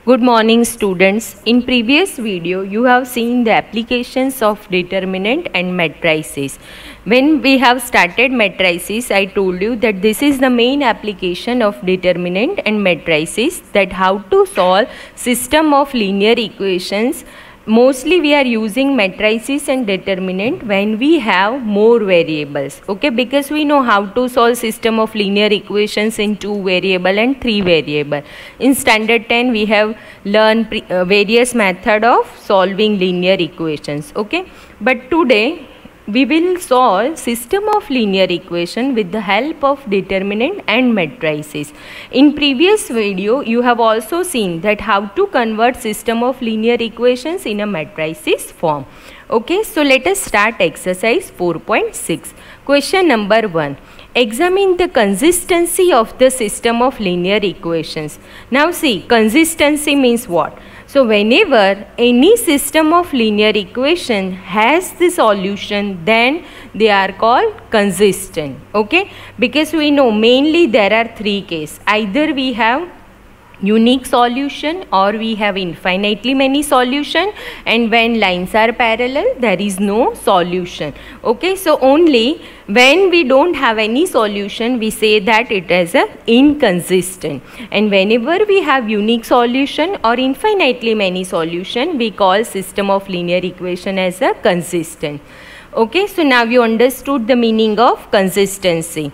Good morning students. In previous video you have seen the applications of determinant and matrices. When we have started matrices, I told you that this is the main application of determinant and matrices, that how to solve system of linear equations. Mostly we are using matrices and determinant when we have more variables, okay, because we know how to solve system of linear equations in 2 variable and 3 variable. In standard 10 we have learned various method of solving linear equations, okay, but today we will solve system of linear equation with the help of determinant and matrices. In previous video you have also seen that how to convert system of linear equations in a matrices form. Okay, so let us start exercise 4.6. Question number 1. Examine the consistency of the system of linear equations. Now see, consistency means what? So whenever any system of linear equation has the solution, then they are called consistent, okay, because we know mainly there are 3 cases. Either we have unique solution or we have infinitely many solution, and when lines are parallel there is no solution, okay. So only when we don't have any solution we say that it is a inconsistent, and whenever we have unique solution or infinitely many solution we call system of linear equation as a consistent, okay. So now you understood the meaning of consistency.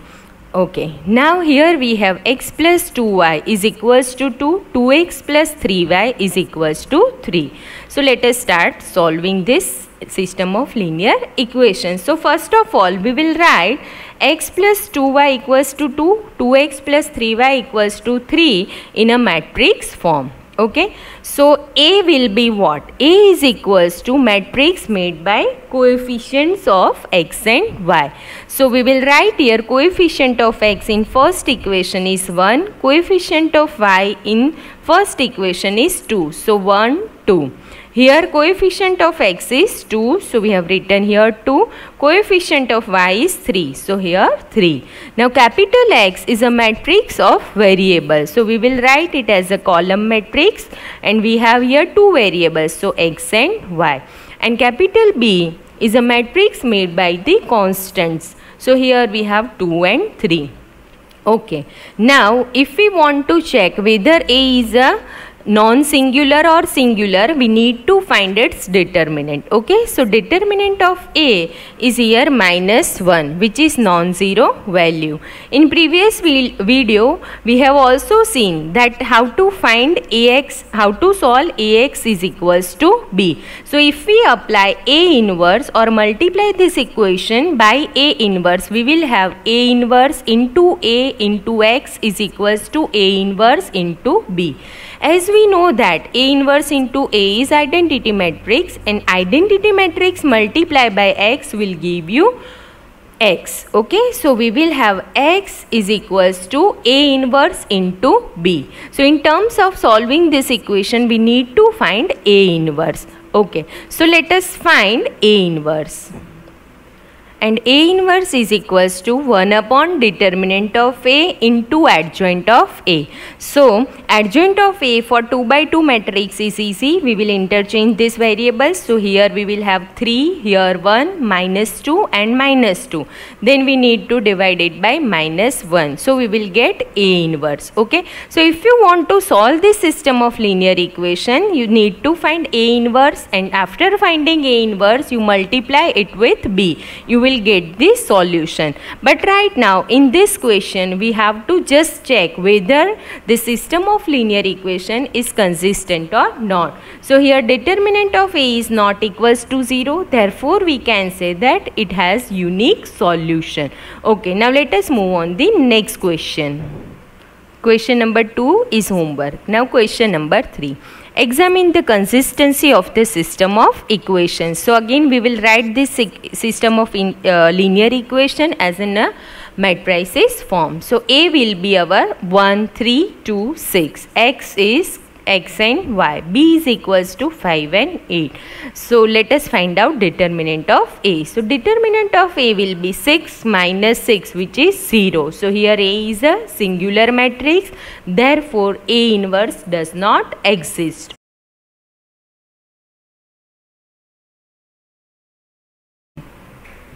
Okay, now here we have x plus 2y is equals to 2, 2x plus 3y is equals to 3. So let us start solving this system of linear equations. So first of all we will write x plus 2y equals to 2, 2x plus 3y equals to 3 in a matrix form. Okay, so A will be what? A is equals to matrix made by coefficients of x and y. So we will write here coefficient of x in first equation is 1, coefficient of y in first equation is 2. So 1, 2. Here coefficient of x is 2, so we have written here 2. Coefficient of y is 3, so here 3. Now capital X is a matrix of variables, so we will write it as a column matrix, and we have here 2 variables, so x and y. And capital B is a matrix made by the constants, so here we have 2 and 3. Okay, now if we want to check whether A is a non-singular or singular, we need to find its determinant. Okay, so determinant of A is here minus 1, which is non-zero value. In previous video we have also seen that how to find Ax, how to solve Ax is equals to B. So if we apply A inverse or multiply this equation by A inverse, we will have A inverse into A into X is equals to A inverse into B. As we know that A inverse into A is identity matrix, and identity matrix multiplied by X will give you X, okay. So we will have X is equals to A inverse into B. So in terms of solving this equation we need to find A inverse, okay. So let us find A inverse. And A inverse is equals to 1 upon determinant of A into adjoint of A. So adjoint of A for 2 by 2 matrix is easy. We will interchange these variables. So here we will have 3, here 1, minus 2 and minus 2. Then we need to divide it by minus 1. So we will get A inverse, okay. So if you want to solve this system of linear equation, you need to find A inverse, and after finding A inverse you multiply it with B. You will get this solution. But right now in this question we have to just check whether the system of linear equation is consistent or not. So here determinant of A is not equals to 0, therefore we can say that it has unique solution. Okay, now let us move on the next question. Question number 2 is homework. Now question number 3. Examine the consistency of the system of equations. So again we will write this system of linear equation as in a matrices form. So A will be our 1, 3, 2, 6. X is x and y. B is equals to 5 and 8. So let us find out determinant of A. So determinant of A will be 6 minus 6, which is 0. So here A is a singular matrix. Therefore A inverse does not exist.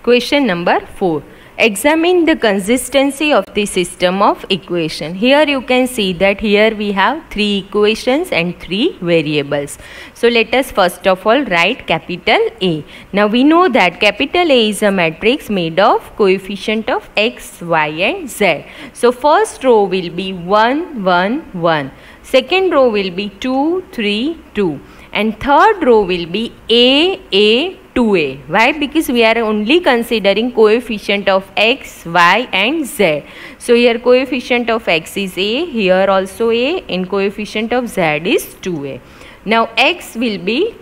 Question number 4. Examine the consistency of the system of equation. Here you can see that here we have 3 equations and 3 variables. So let us first of all write capital A. Now we know that capital A is a matrix made of coefficient of x, y and z. So first row will be 1, 1, 1. Second row will be 2, 3, 2. And third row will be A, 2a. Why? Because we are only considering coefficient of x, y and z. So here coefficient of x is a, here also a, and coefficient of z is 2a. Now x will be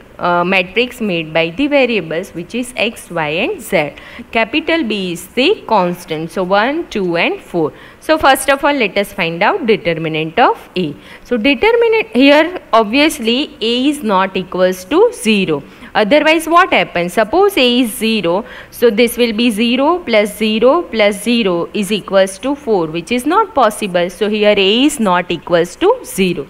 matrix made by the variables, which is x, y and z. Capital B is the constant. So 1, 2 and 4. So first of all let us find out determinant of A. So determinant here, obviously A is not equals to 0. Otherwise what happens? Suppose A is 0, so this will be 0 plus 0 plus 0 is equals to 4, which is not possible. So here A is not equals to 0.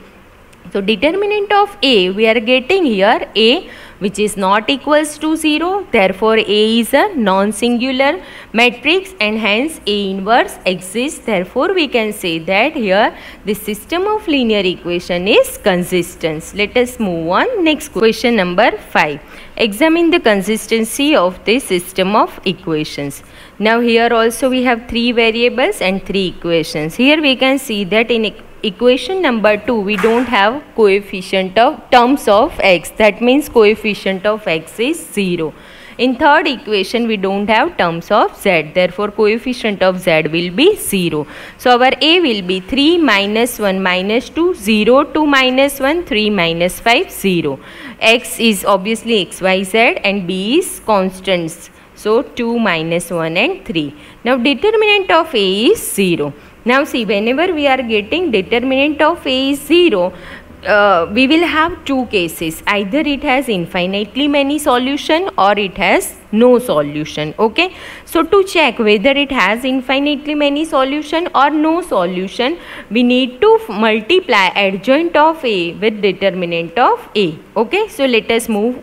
So determinant of A, we are getting here A, which is not equals to 0. Therefore A is a non-singular matrix and hence A inverse exists. Therefore we can say that here the system of linear equation is consistent. Let us move on. Next question number 5. Examine the consistency of the system of equations. Now here also we have 3 variables and 3 equations. Here we can see that in equation number 2 we don't have coefficient of terms of x. That means coefficient of x is 0. In third equation we don't have terms of z. Therefore coefficient of z will be 0. So our A will be 3 minus 1 minus 2, 0, 2 minus 1, 3 minus 5, 0. X is obviously x, y, z and B is constants. So 2 minus 1 and 3. Now determinant of A is 0. Now see, whenever we are getting determinant of A is 0, we will have 2 cases. Either it has infinitely many solution or it has no solution. Okay. So to check whether it has infinitely many solution or no solution, we need to multiply adjoint of A with determinant of A. Okay. So let us move.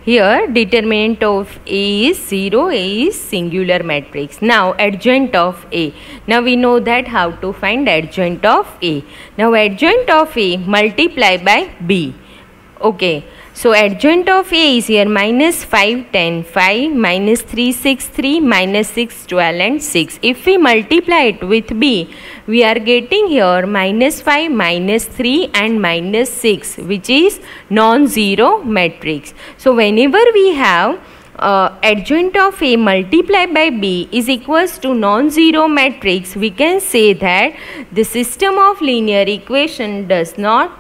Here determinant of A is 0, A is singular matrix. Now adjoint of A. Now we know that how to find adjoint of A. Now adjoint of A multiply by B. Okay. So adjoint of A is here minus 5, 10, 5, minus 3, 6, 3, minus 6, 12 and 6. If we multiply it with B, we are getting here minus 5, minus 3 and minus 6, which is non-zero matrix. So whenever we have adjoint of A multiplied by B is equals to non-zero matrix, we can say that the system of linear equation does not,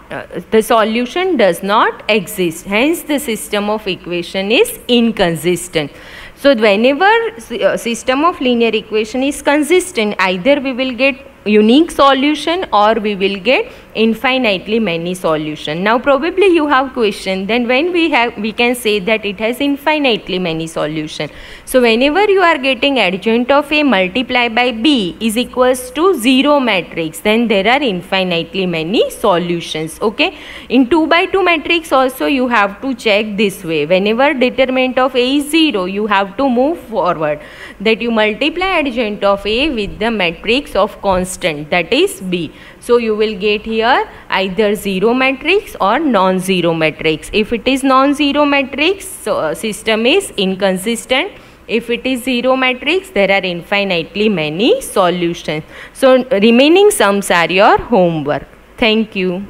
the solution does not exist. Hence the system of equation is inconsistent. So whenever system of linear equation is consistent, either we will get unique solution or we will get infinitely many solution. Now probably you have question, then when we can say that it has infinitely many solution. So whenever you are getting adjoint of A multiplied by B is equals to 0 matrix, then there are infinitely many solutions. Okay. In 2 by 2 matrix also you have to check this way. Whenever determinant of A is 0, you have to move forward, that you multiply adjoint of A with the matrix of constant, that is B. So you will get here either 0 matrix or non-zero matrix. If it is non-zero matrix, so system is inconsistent. If it is 0 matrix, there are infinitely many solutions. So remaining sums are your homework. Thank you.